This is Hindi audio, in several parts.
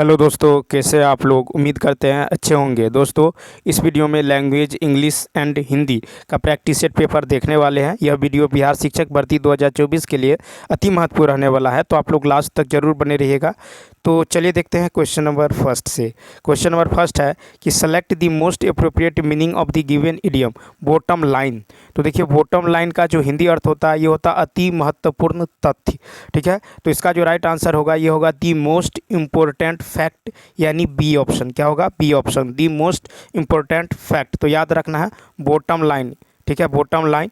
हेलो दोस्तों, कैसे आप लोग? उम्मीद करते हैं अच्छे होंगे। दोस्तों, इस वीडियो में लैंग्वेज इंग्लिश एंड हिंदी का प्रैक्टिस सेट पेपर देखने वाले हैं। यह वीडियो बिहार शिक्षक भर्ती 2024 के लिए अति महत्वपूर्ण रहने वाला है, तो आप लोग लास्ट तक जरूर बने रहिएगा। तो चलिए देखते हैं क्वेश्चन नंबर फर्स्ट से। क्वेश्चन नंबर फर्स्ट है कि select the most appropriate meaning of the given idiom bottom line. तो देखिए, बॉटम लाइन का जो हिंदी अर्थ होता है ये होता है अति महत्वपूर्ण तथ्य। ठीक है, तो इसका जो राइट आंसर होगा ये होगा दी मोस्ट इम्पोर्टेंट फैक्ट, यानी बी ऑप्शन। क्या होगा? B option, the most important fact. तो याद रखना है बॉटम लाइन। ठीक है, बॉटम लाइन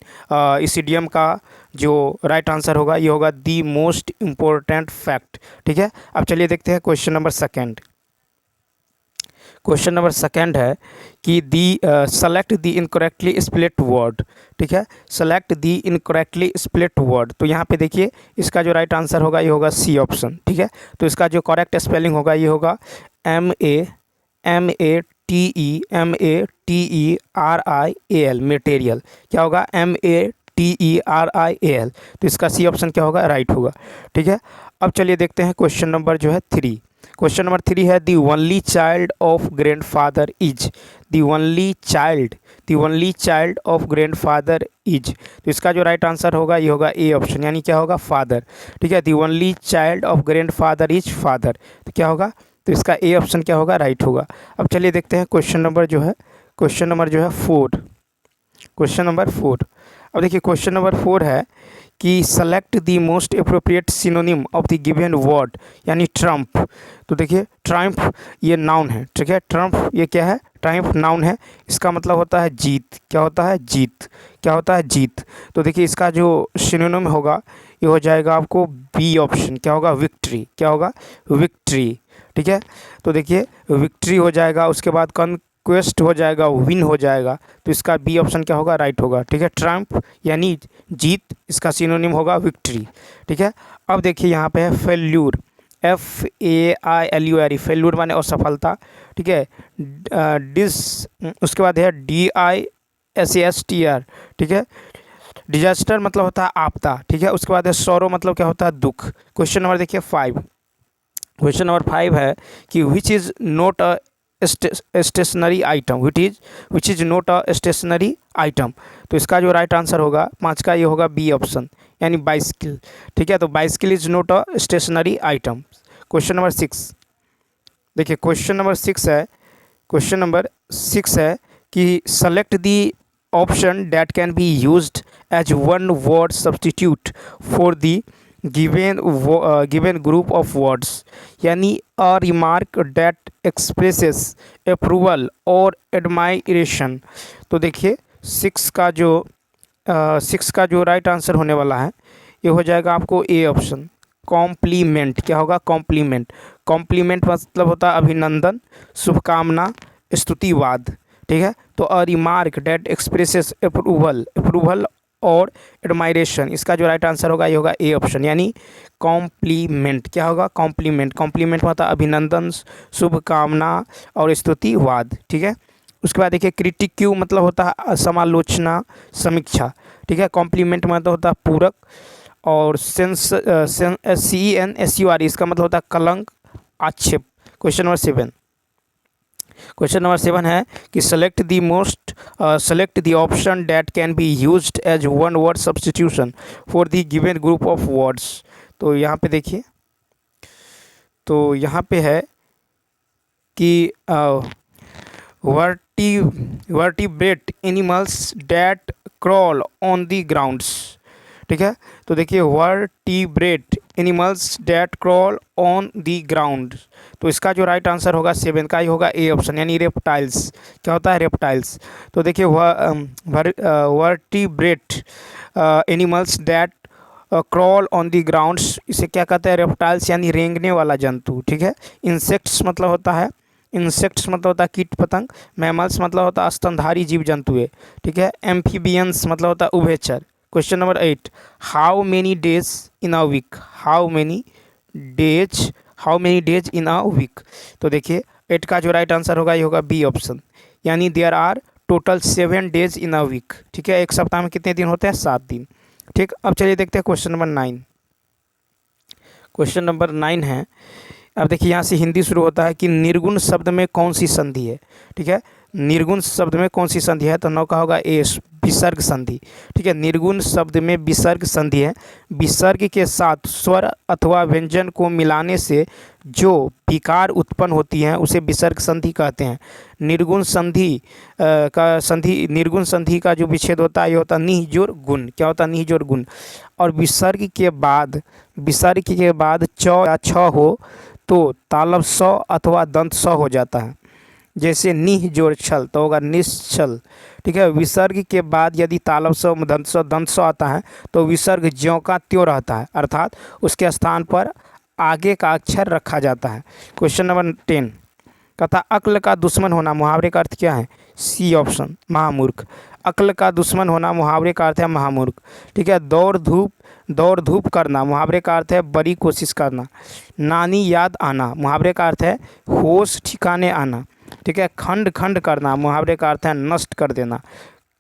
इस इडियम का जो राइट आंसर होगा ये होगा दी मोस्ट इम्पोर्टेंट फैक्ट। ठीक है, अब चलिए देखते हैं question number second. Question number second है कि the select the incorrectly split word. ठीक है, select the incorrectly split word. तो यहाँ पे देखिए, इसका जो राइट आंसर होगा ये होगा सी ऑप्शन। ठीक है, तो इसका जो करेक्ट स्पेलिंग होगा ये होगा MEATERIAL, मटेरियल। क्या होगा? METERIAL। तो इसका सी ऑप्शन क्या होगा? राइट होगा। ठीक है, अब चलिए देखते हैं क्वेश्चन नंबर जो है थ्री। क्वेश्चन नंबर थ्री है the only child of grandfather is. The only child of grandfather is. तो इसका जो राइट आंसर होगा ये होगा ए ऑप्शन, यानी क्या होगा? फादर। ठीक है, the only child of grandfather is father. तो क्या होगा? तो इसका ए ऑप्शन क्या होगा? राइट होगा। अब चलिए देखते हैं क्वेश्चन नंबर जो है फोर। Question number four. अब देखिए, क्वेश्चन नंबर फोर है कि select the most appropriate synonym of the given word, यानी ट्रम्प। तो देखिए, ट्रम्प ये नाउन है। ठीक है, ट्रम्प ये क्या है? ट्रम्प नाउन है। इसका मतलब होता है जीत। क्या होता है? जीत। क्या होता है? जीत। तो देखिए, इसका जो सिनोनिम होगा ये हो जाएगा आपको बी ऑप्शन। क्या होगा? विक्ट्री। क्या होगा? विक्ट्री। ठीक है, तो देखिए, विक्ट्री हो जाएगा, उसके बाद कॉन्क्वेस्ट हो जाएगा, विन हो जाएगा। तो इसका बी ऑप्शन क्या होगा? राइट होगा। ठीक है, ट्रम्प यानी जीत, इसका सिनोनिम होगा विक्ट्री। ठीक है, अब देखिए यहाँ पे है फेल्यूर, FAILURE, फेल्यूर माने असफलता। ठीक है, उसके बाद है DISASTR। ठीक है, डिजास्टर मतलब होता है आपदा। ठीक है, उसके बाद है सौरो, मतलब क्या होता है? दुख। क्वेश्चन नंबर देखिए फाइव। क्वेश्चन नंबर फाइव है कि which is not a stationery item, which is not a stationery item. तो इसका जो राइट आंसर होगा पाँच का ये होगा बी ऑप्शन, यानी बाइसिकल। ठीक है, तो bicycle is not a stationery item. Question number six. देखिए, क्वेश्चन नंबर सिक्स है कि select the option that can be used as one word substitute for the given group of words, यानी a remark that expresses approval और admiration। तो देखिए, सिक्स का जो राइट आंसर होने वाला है ये हो जाएगा आपको ए ऑप्शन, कॉम्प्लीमेंट। क्या होगा? कॉम्प्लीमेंट। कॉम्प्लीमेंट मतलब होता है अभिनंदन, शुभकामना, स्तुतिवाद। ठीक है, तो अ रिमार्क डेट एक्सप्रेसेस अप्रूवल और एडमायरेशन। इसका जो राइट आंसर होगा ये होगा ए ऑप्शन, यानी कॉम्प्लीमेंट। क्या होगा? कॉम्प्लीमेंट। कॉम्प्लीमेंट होता है अभिनंदन, शुभकामना और स्तुतिवाद। ठीक है, उसके बाद देखिए क्रिटिक्यू मतलब होता है समालोचना, समीक्षा। ठीक है, कॉम्प्लीमेंट मतलब होता है पूरक, और CENSUR इसका मतलब होता है कलंक, आक्षेप। Question number seven. Question number seven है कि select the option that can be used as one word substitution for the given group of words. तो यहाँ पे देखिए, तो यहाँ पे है कि vertebrate animals that crawl on the grounds. ठीक है, तो देखिए, vertebrate animals that crawl on the ground. तो इसका जो राइट आंसर होगा सेवन का ही होगा ए ऑप्शन, यानी रेप्टाइल्स। क्या होता है? रेप्टाइल्स। तो देखिए, vertebrate animals that crawl on the grounds, इसे क्या कहते हैं? रेप्टाइल्स, यानी रेंगने वाला जंतु। ठीक है, इंसेक्ट्स मतलब होता है कीट पतंग। मैमल्स मतलब होता है स्तनधारी जीव जंतु। ठीक है, एम्फीबियंस मतलब होता है उभयचर। Question number 8, how many days in a week. How many days in a week. तो देखिए, 8 का जो राइट आंसर होगा ये होगा बी ऑप्शन, यानी there are total 7 days in a week. ठीक है, एक सप्ताह में कितने दिन होते हैं? 7 दिन। ठीक, अब चलिए देखते हैं क्वेश्चन नंबर 9। क्वेश्चन नंबर 9 है अब देखिए यहाँ से हिंदी शुरू होता है कि निर्गुण शब्द में कौन सी संधि है। ठीक है, निर्गुण शब्द में कौन सी संधि है, तो नौ का होगा ए विसर्ग संधि। ठीक है, निर्गुण शब्द में विसर्ग संधि है। विसर्ग के साथ स्वर अथवा व्यंजन को मिलाने से जो विकार उत्पन्न होती हैं उसे विसर्ग संधि कहते हैं। निर्गुण संधि निर्गुण संधि का जो विच्छेद होता है ये होता है निह जोड़ गुण। क्या होता है, निह जोड़ गुण। और विसर्ग के बाद च या छ हो तो तालव स अथवा दंत स हो जाता है। जैसे निह जोड़ छल तो होगा निश्चल। ठीक है, विसर्ग के बाद यदि तालव स दंत स आता है तो विसर्ग ज्यों का त्यों रहता है, अर्थात उसके स्थान पर आगे का अक्षर रखा जाता है। क्वेश्चन नंबर 10 कहता अक्ल का दुश्मन होना मुहावरे का अर्थ क्या है, सी ऑप्शन महामूर्ख। अक्ल का दुश्मन होना मुहावरे का अर्थ है महामूर्ख। ठीक है, दौड़ धूप करना मुहावरे का अर्थ है बड़ी कोशिश करना। नानी याद आना मुहावरे का अर्थ है होश ठिकाने आना। ठीक है, खंड खंड करना मुहावरे का अर्थ है नष्ट कर देना।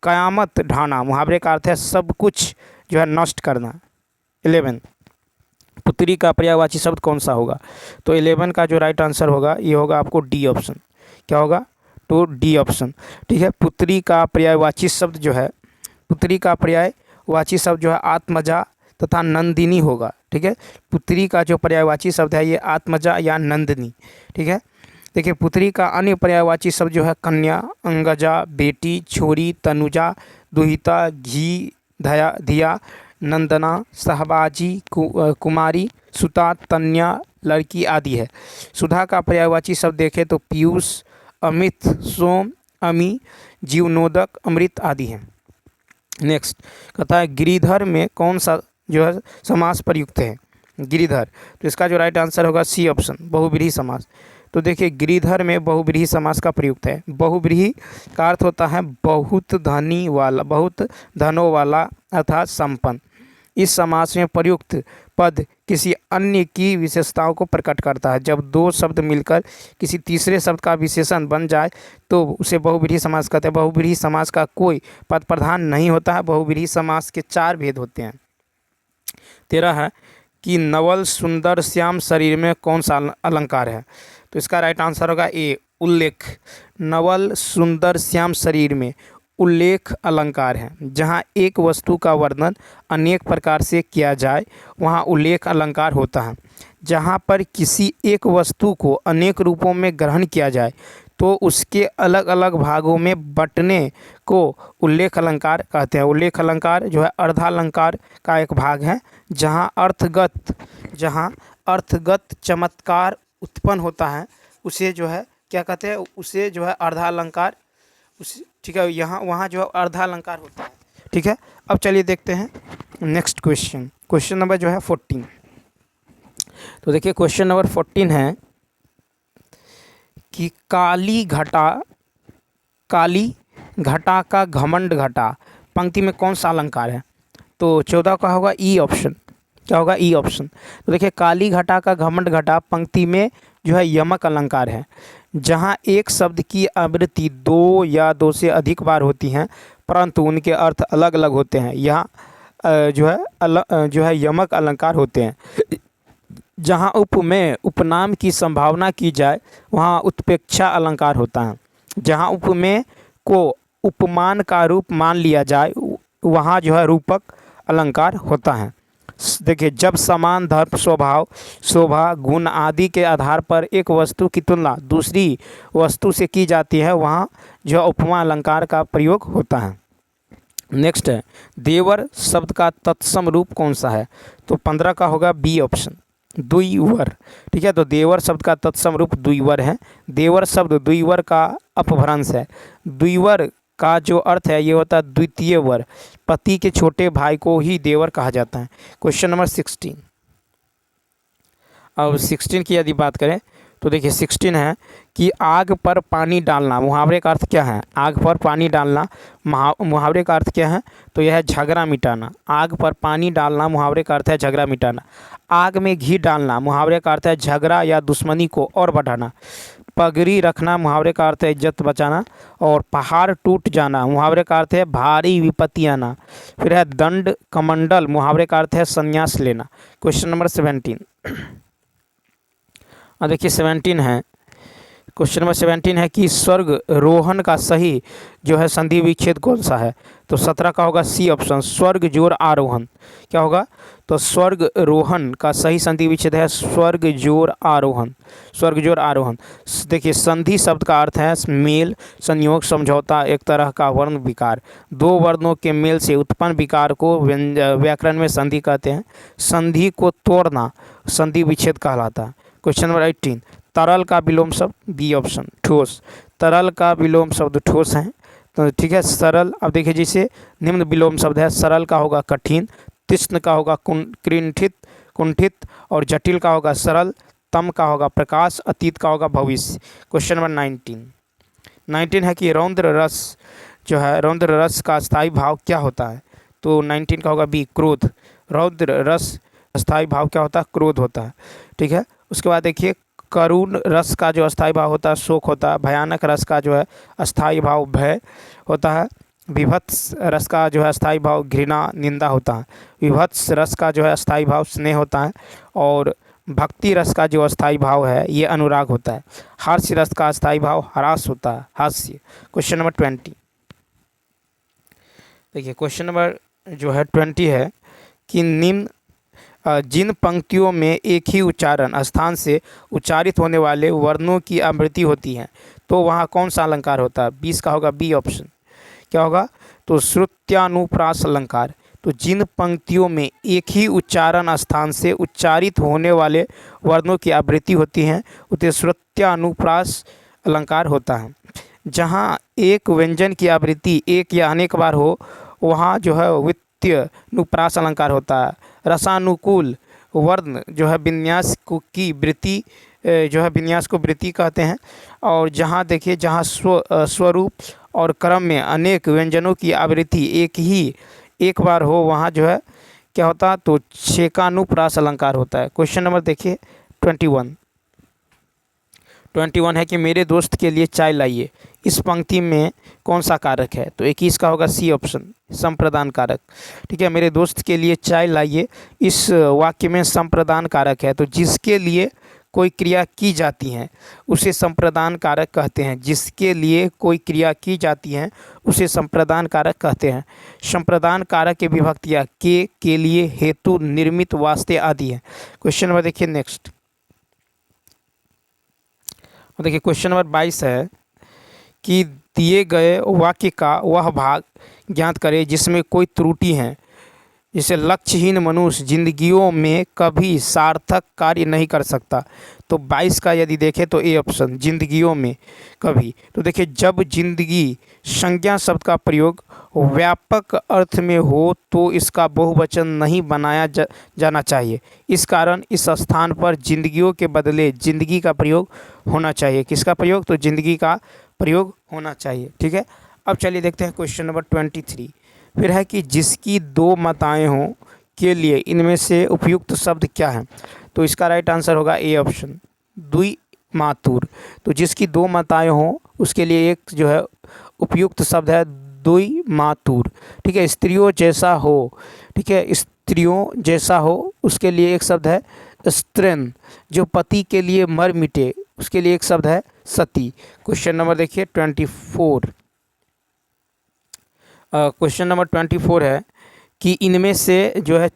कयामत ढाना मुहावरे का अर्थ है सब कुछ जो है नष्ट करना। 11 पुत्री का पर्यायवाची शब्द कौन सा होगा, तो 11 का जो राइट आंसर होगा ये होगा आपको डी ऑप्शन। क्या होगा, तो डी ऑप्शन। ठीक है, पुत्री का पर्यायवाची शब्द जो है, पुत्री का पर्यायवाची शब्द जो है आत्मजा तथा नंदिनी होगा। ठीक है, पुत्री का जो पर्यायवाची शब्द है ये आत्मजा या नंदिनी। ठीक है, देखिए पुत्री का अन्य पर्यायवाची शब्द जो है कन्या, अंगजा, बेटी, छोरी, तनुजा, दुहिता, घी, धिया, नंदना, सहबाजी, कुमारी, सुता, तन्या, लड़की आदि है। सुधा का पर्यायवाची शब्द देखें तो पीयूष, अमित, सोम, अमी, जीवनोदक, अमृत आदि हैं। नेक्स्ट कहता है गिरिधर में कौन सा जो है समास प्रयुक्त है, गिरिधर, तो इसका जो राइट आंसर होगा सी ऑप्शन बहुव्रीहि समास। तो देखिए गिरिधर में बहुव्रीहि समास का प्रयुक्त है। बहुव्रीहि का अर्थ होता है बहुत धनी वाला, बहुत धनों वाला अर्थात संपन्न। इस समास में प्रयुक्त पद किसी अन्य की विशेषताओं को प्रकट करता है। जब दो शब्द मिलकर किसी तीसरे शब्द का विशेषण बन जाए तो उसे बहुव्रीहि समास कहते हैं। बहुव्रीहि समास का कोई पद प्रधान नहीं होता है। बहुव्रीहि समास के 4 भेद होते हैं। 13 है कि नवल सुंदर श्याम शरीर में कौन सा अलंकार है, तो इसका राइट आंसर होगा ए उल्लेख। नवल सुंदर श्याम शरीर में उल्लेख अलंकार है। जहाँ एक वस्तु का वर्णन अनेक प्रकार से किया जाए वहाँ उल्लेख अलंकार होता है। जहाँ पर किसी एक वस्तु को अनेक रूपों में ग्रहण किया जाए तो उसके अलग अलग भागों में बंटने को उल्लेख अलंकार कहते हैं। उल्लेख अलंकार जो है अर्धालंकार का एक भाग है। जहाँ अर्थगत चमत्कार उत्पन्न होता है उसे जो है क्या कहते हैं, उसे जो है अर्धालंकार उस। ठीक है, वहाँ जो है अर्धालंकार होता है। ठीक है, अब चलिए देखते हैं नेक्स्ट क्वेश्चन नंबर जो है 14। तो देखिए क्वेश्चन नंबर 14 है कि काली घटा का घमंड घटा पंक्ति में कौन सा अलंकार है, तो 14 का होगा ई ऑप्शन। क्या होगा, ई ऑप्शन। तो देखिए काली घटा का घमंड घटा पंक्ति में जो है यमक अलंकार है। जहाँ एक शब्द की आवृत्ति 2 या 2 से अधिक बार होती हैं परंतु उनके अर्थ अलग अलग होते हैं, यहाँ जो है यमक अलंकार होते हैं। जहाँ उप में उपनाम की संभावना की जाए वहाँ उत्प्रेक्षा अलंकार होता है। जहाँ उप में को उपमान का रूप मान लिया जाए वहाँ जो है रूपक अलंकार होता है। देखिए जब समान धर्म, स्वभाव, शोभा, गुण आदि के आधार पर एक वस्तु की तुलना दूसरी वस्तु से की जाती है वहाँ जो उपमा अलंकार का प्रयोग होता है। नेक्स्ट है देवर शब्द का तत्सम रूप कौन सा है, तो 15 का होगा बी ऑप्शन द्विवर। ठीक है, तो देवर शब्द का तत्सम रूप द्विवर है। देवर शब्द द्विवर का अपभ्रंश है। द्विवर का जो अर्थ है ये होता है द्वितीय वर। पति के छोटे भाई को ही देवर कहा जाता है। Question number 16। अब 16 की यदि बात करें तो देखिए 16 है कि आग पर पानी डालना मुहावरे का अर्थ क्या है। आग पर पानी डालना मुहावरे का अर्थ क्या है, तो यह है झगड़ा मिटाना। आग पर पानी डालना मुहावरे का अर्थ है झगड़ा मिटाना। आग में घी डालना मुहावरे का अर्थ है झगड़ा या दुश्मनी को और बढ़ाना। पगड़ी रखना मुहावरे का अर्थ है इज्जत बचाना। और पहाड़ टूट जाना मुहावरे का अर्थ है भारी विपत्ति आना। फिर है दंड कमंडल मुहावरे का अर्थ है संन्यास लेना। Question number 17। और देखिए 17 है, क्वेश्चन नंबर 17 है कि स्वर्ग रोहन का सही जो है संधि विच्छेद कौन सा है? तो 17 का होगा सी ऑप्शन, स्वर्ग जोड़ आरोहण। क्या होगा? तो स्वर्ग रोहन का सही संधि विच्छेद है स्वर्ग जोड़ आरोहण, स्वर्ग जोड़ आरोहण। देखिए संधि शब्द का अर्थ है मेल, संयोग, समझौता, एक तरह का वर्ण विकार। दो वर्णों के मेल से उत्पन्न विकार को व्याकरण में संधि कहते हैं। संधि को तोड़ना संधि विच्छेद कहलाता है। क्वेश्चन नंबर 18, तरल का विलोम शब्द, बी ऑप्शन ठोस। तरल का विलोम शब्द ठोस है, तो ठीक है। सरल, अब देखिए जैसे निम्न विलोम शब्द है, सरल का होगा कठिन, तीक्ष्ण का होगा कुंठित कुंठित, और जटिल का होगा सरल, तम का होगा प्रकाश, अतीत का होगा भविष्य। क्वेश्चन नंबर 19 है कि रौद्र रस जो है, रौद्र रस का स्थायी भाव क्या होता है? तो 19 का होगा बी क्रोध। रौद्र रस स्थायी भाव क्या होता है? क्रोध होता है, ठीक है। उसके बाद देखिए करुण रस का जो अस्थायी भाव होता है शोक होता है। भयानक रस का जो है अस्थायी भाव भय होता है। विभत्स रस का जो है अस्थायी भाव घृणा निंदा होता है। विभत्स रस का जो है अस्थायी भाव स्नेह होता है। और भक्ति रस का जो अस्थायी भाव है ये अनुराग होता है। हास्य रस का अस्थायी भाव ह्रास होता है, हास्य। क्वेश्चन नंबर 20, देखिए क्वेश्चन नंबर जो है 20 है कि निम्न जिन पंक्तियों में एक ही उच्चारण स्थान से उच्चारित होने वाले वर्णों की आवृत्ति होती है तो वहाँ कौन सा अलंकार होता है? 20 का होगा बी ऑप्शन। क्या होगा? तो श्रुत्यानुप्रास अलंकार। तो जिन पंक्तियों में एक ही उच्चारण स्थान से उच्चारित होने वाले वर्णों की आवृत्ति होती हैं उसे श्रुत्यानुप्रास अलंकार होता है। जहाँ एक व्यंजन की आवृत्ति एक या अनेक बार हो वहाँ जो है व्युत्पन्नुप्रास अलंकार होता है। रसानुकूल वर्ण जो है विन्यास की वृत्ति जो है विन्यास को वृत्ति कहते हैं। और जहाँ देखिए जहाँ स्वरूप और क्रम में अनेक व्यंजनों की आवृत्ति एक बार हो वहाँ जो है क्या होता है? तो छेकानुप्रास अलंकार होता है। क्वेश्चन नंबर देखिए 21 है कि मेरे दोस्त के लिए चाय लाइए। इस पंक्ति में कौन सा कारक है? तो 21 का होगा सी ऑप्शन, संप्रदान कारक, ठीक है। मेरे दोस्त के लिए चाय लाइए, इस वाक्य में संप्रदान कारक है। तो जिसके लिए कोई क्रिया की जाती है उसे संप्रदान कारक कहते हैं। जिसके लिए कोई क्रिया की जाती है उसे संप्रदान कारक कहते हैं। संप्रदान कारक की विभक्तियाँ के लिए, हेतु, निर्मित, वास्ते आदि है। क्वेश्चन नंबर देखिए नेक्स्ट, देखिए क्वेश्चन नंबर 22 है कि दिए गए वाक्य का वह भाग ज्ञात करें जिसमें कोई त्रुटि है। जैसे लक्ष्यहीन मनुष्य जिंदगियों में कभी सार्थक कार्य नहीं कर सकता। तो 22 का यदि देखें तो ए ऑप्शन, जिंदगियों में कभी। तो देखिए जब जिंदगी संज्ञा शब्द का प्रयोग व्यापक अर्थ में हो तो इसका बहुवचन नहीं बनाया जाना चाहिए। इस कारण इस स्थान पर जिंदगियों के बदले जिंदगी का प्रयोग होना चाहिए। किसका प्रयोग? तो जिंदगी का प्रयोग होना चाहिए, ठीक है। अब चलिए देखते हैं क्वेश्चन नंबर 23। फिर है कि जिसकी दो माताएं हों के लिए इनमें से उपयुक्त शब्द क्या है? तो इसका राइट आंसर होगा ए ऑप्शन, द्विमातुर। तो जिसकी दो माताएं हों उसके लिए एक जो है उपयुक्त शब्द है द्विमातुर, ठीक है। स्त्रियों जैसा हो, ठीक है, स्त्रियों जैसा हो उसके लिए एक शब्द है स्त्रीन। जो पति के लिए मर मिटे उसके लिए एक शब्द है सती। क्वेश्चन नंबर देखिए 24। क्वेश्चन नंबर 24 है कि इनमें से जो है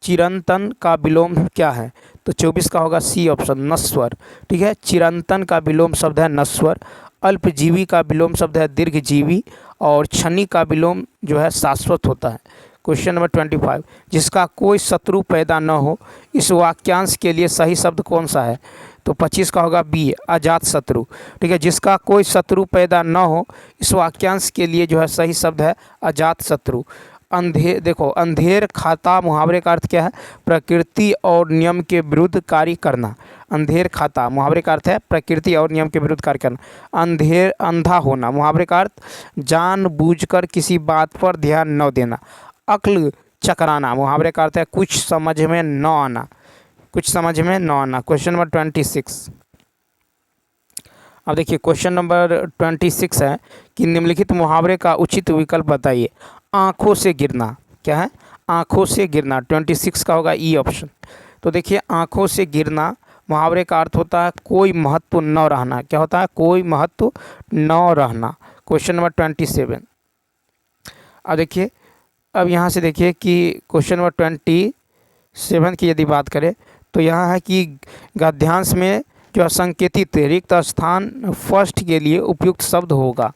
चिरंतन का विलोम क्या है? तो 24 का होगा सी ऑप्शन, नश्वर, ठीक है। चिरंतन का विलोम शब्द है नश्वर। अल्पजीवी का विलोम शब्द है दीर्घजीवी। और क्षणिक का विलोम जो है शाश्वत होता है। क्वेश्चन नंबर 25, जिसका कोई शत्रु पैदा न हो इस वाक्यांश के लिए सही शब्द कौन सा है? तो 25 का होगा बी, अजात शत्रु, ठीक है। जिसका कोई शत्रु पैदा न हो इस वाक्यांश के लिए जो है सही शब्द है अजात शत्रु। देखो अंधेर खाता मुहावरे का अर्थ क्या है? प्रकृति और नियम के विरुद्ध कार्य करना। अंधेर खाता मुहावरे का अर्थ है प्रकृति और नियम के विरुद्ध कार्य करना। अंधा होना मुहावरे का अर्थ जानबूझकर किसी बात पर ध्यान न देना। अक्ल चकराना मुहावरे का अर्थ है कुछ समझ में न आना, कुछ समझ में न आना। Question number 26। अब देखिए क्वेश्चन नंबर 26 है कि निम्नलिखित मुहावरे का उचित विकल्प बताइए। आँखों से गिरना, क्या है? आँखों से गिरना। 26 का होगा ई ऑप्शन। तो देखिए आँखों से गिरना मुहावरे का अर्थ होता है कोई महत्व न रहना। क्या होता है? कोई महत्व न रहना। Question number 27। अब देखिए, अब यहाँ से देखिए कि क्वेश्चन नंबर 27 की यदि बात करें तो यहाँ है कि गद्यांश में जो असंकेतित रिक्त स्थान फर्स्ट के लिए उपयुक्त शब्द होगा।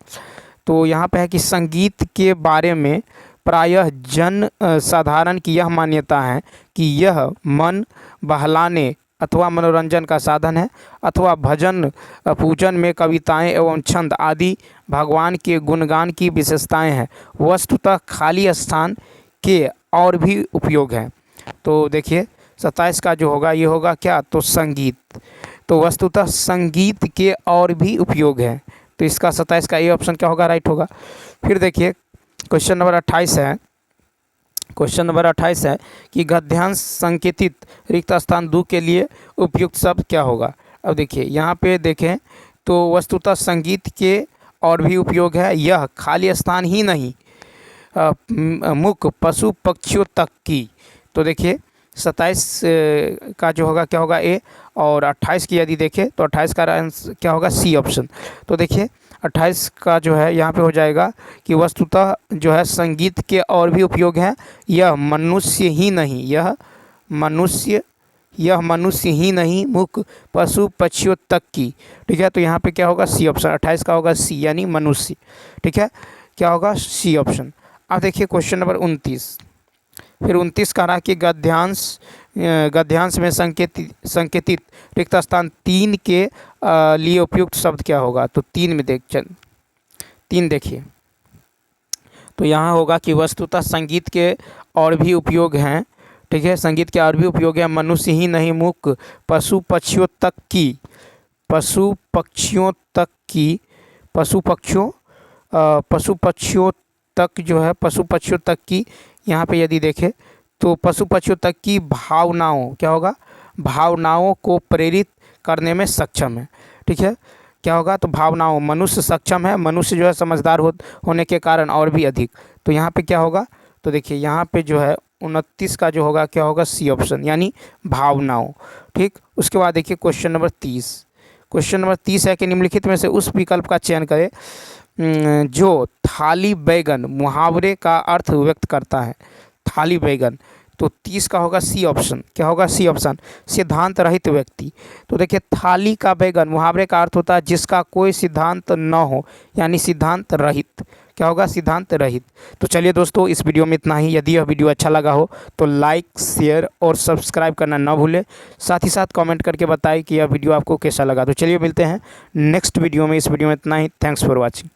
तो यहाँ पे है कि संगीत के बारे में प्रायः जन साधारण की यह मान्यता है कि यह मन बहलाने अथवा मनोरंजन का साधन है, अथवा भजन पूजन में कविताएं एवं छंद आदि भगवान के गुणगान की विशेषताएं हैं। वस्तुतः खाली स्थान के और भी उपयोग हैं। तो देखिए 27 का जो होगा ये होगा क्या? तो संगीत। तो वस्तुतः संगीत के और भी उपयोग हैं। तो इसका 27 का ये ऑप्शन क्या होगा? राइट होगा। फिर देखिए क्वेश्चन नंबर 28 है। क्वेश्चन नंबर 28 है कि गद्यांश संकेतित रिक्त स्थान दो के लिए उपयुक्त शब्द क्या होगा? अब देखिए यहाँ पे देखें तो वस्तुतः संगीत के और भी उपयोग है। यह खाली स्थान ही नहीं मुख पशु पक्षियों तक की। तो देखिए 27 का जो होगा क्या होगा? ए। और 28 की यदि देखें तो 28 का आंसर क्या होगा? C option. तो देखिए 28 का जो है यहाँ पे हो जाएगा कि वस्तुतः जो है संगीत के और भी उपयोग हैं। यह मनुष्य ही नहीं मुख पशु पक्षियों तक की। ठीक है, तो यहाँ पे क्या होगा? C option. 28 का होगा सी यानी मनुष्य। ठीक है, क्या होगा? C option. अब देखिए क्वेश्चन नंबर 29। फिर 29 का रहा कि गद्यांश में संकेतित रिक्त स्थान 3 के लिए उपयुक्त शब्द क्या होगा? तो 3 में तीन देखिए, तो यहाँ होगा कि वस्तुतः संगीत के और भी उपयोग हैं। ठीक है, संगीत के और भी उपयोग है। मनुष्य ही नहीं मुख पशु पक्षियों तक की। पशु पक्षियों तक की यहाँ पे यदि देखें तो पशु पक्षियों तक की भावनाओं क्या होगा? भावनाओं को प्रेरित करने में सक्षम है। ठीक है, क्या होगा? तो भावनाओं, मनुष्य सक्षम है, मनुष्य जो है समझदार होने के कारण और भी अधिक। तो यहाँ पे क्या होगा? तो देखिए यहाँ पे जो है 29 का जो होगा क्या होगा? सी ऑप्शन यानी भावनाओं। ठीक, उसके बाद देखिए क्वेश्चन नंबर 30। क्वेश्चन नंबर 30 है कि निम्नलिखित में से उस विकल्प का चयन करें जो थाली बैगन मुहावरे का अर्थ व्यक्त करता है। थाली बैगन। तो 30 का होगा सी ऑप्शन। क्या होगा? सी ऑप्शन, सिद्धांत रहित व्यक्ति। तो देखिए थाली का बैगन मुहावरे का अर्थ होता है जिसका कोई सिद्धांत न हो, यानी सिद्धांत रहित। क्या होगा? सिद्धांत रहित। तो चलिए दोस्तों, इस वीडियो में इतना ही। यदि यह वीडियो अच्छा लगा हो तो लाइक शेयर और सब्सक्राइब करना ना भूलें। साथ ही साथ कमेंट करके बताएं कि यह वीडियो आपको कैसा लगा। तो चलिए मिलते हैं नेक्स्ट वीडियो में। इस वीडियो में इतना ही। Thanks for watching.